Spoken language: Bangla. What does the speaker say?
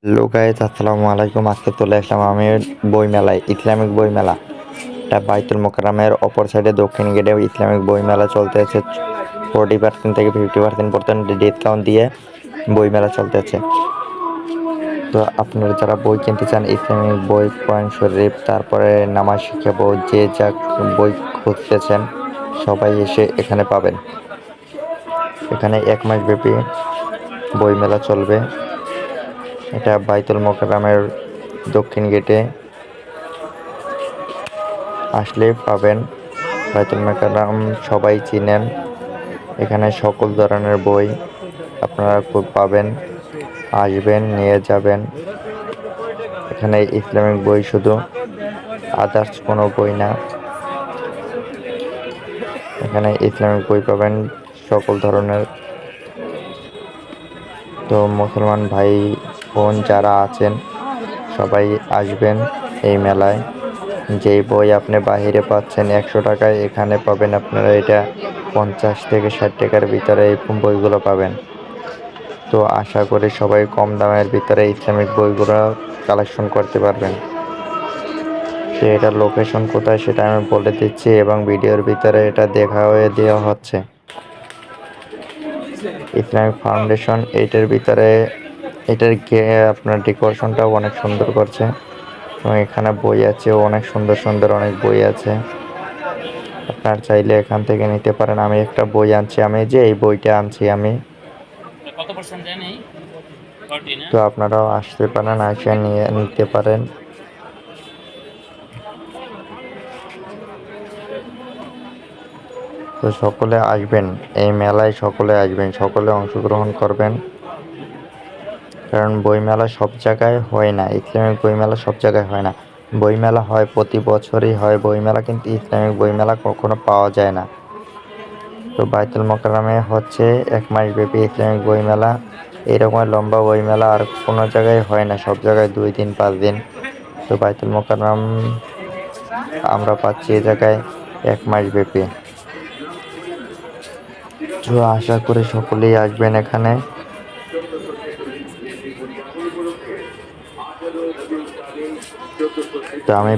হ্যালো গাইস, আসসালামু আলাইকুম। আজকে চলে আসলাম আমি বই মেলায়, ইসলামিক বই মেলা। এটা বাইতুল মোকাররমের অপর সাইডে দক্ষিণ গেটে ইসলামিক বই মেলা চলতেছে। 40% থেকে 50% পর্যন্ত ডিসকাউন্ট দিয়ে বই মেলা চলতেছে। তো আপনারা যারা বই কিনতে চান, ইসলামিক বই, কোরআন শরীফ, তারপরে নামাজ শিক্ষা বই, যে যা বই খুঁজতেছেন সবাই এসে এখানে পাবেন। এখানে 1 মাস ব্যাপী বই মেলা চলবে। এটা বাইতুল মোকাররমের দক্ষিণ গেটে আসলে পাবেন। বাইতুল মোকাররম সবাই চিনেন। এখানে সকল ধরনের বই আপনারা খুব পাবেন। আসবেন, নিয়ে যাবেন। এখানে ইসলামিক বই শুধু, আদার্স কোনো বই না। এখানে ইসলামিক বই পাবেন সকল ধরনের। তো মুসলমান ভাই বোন যারা আছেন সবাই আসবেন এই মেলায়। যেই বই আপনি বাহিরে পাচ্ছেন 100 টাকায়, এখানে পাবেন আপনারা এটা 50 থেকে 60 টাকার ভিতরে এই বইগুলো পাবেন। তো আশা করি সবাই কম দামের ভিতরে ইসলামিক বইগুলো কালেকশন করতে পারবেন। তো এটার লোকেশন কোথায় সেটা আমি বলে দিচ্ছি এবং ভিডিওর ভিতরে এটা দেওয়া হচ্ছে। ইসলামিক ফাউন্ডেশন এইটার ভিতরে, এটার আপনার ডেকোরেশনটাও অনেক সুন্দর করছে এবং এখানে বই আছে, অনেক সুন্দর সুন্দর অনেক বই আছে। আপনার চাইলে এখান থেকে নিতে পারেন। আমি একটা বই আনছি, এই বইটা আনছি আমি। তো আপনারাও আসতে পারেন, আসে নিতে পারেন। তো সকলে আসবেন এই মেলায়, সকলে আসবেন, সকলে অংশগ্রহণ করবেন। কারণ বইমেলা সব জায়গায় হয় না, ইসলামিক বইমেলা সব জায়গায় হয় না। বইমেলা হয় প্রতি বছরই হয় বইমেলা, কিন্তু ইসলামিক বইমেলা কখনো পাওয়া যায় না। তো বাইতুল মোকাররমে হচ্ছে 1 মাস ব্যাপী ইসলামিক বইমেলা। এরকম লম্বা বইমেলা আর কোনো জায়গায় হয় না, সব জায়গায় 2 দিন 5 দিন। তো বাইতুল মোকাররম আমরা পাচ্ছি এ জায়গায় 1 মাস ব্যাপী। তো আশা করি সকলেই আসবেন এখানে। তো আমি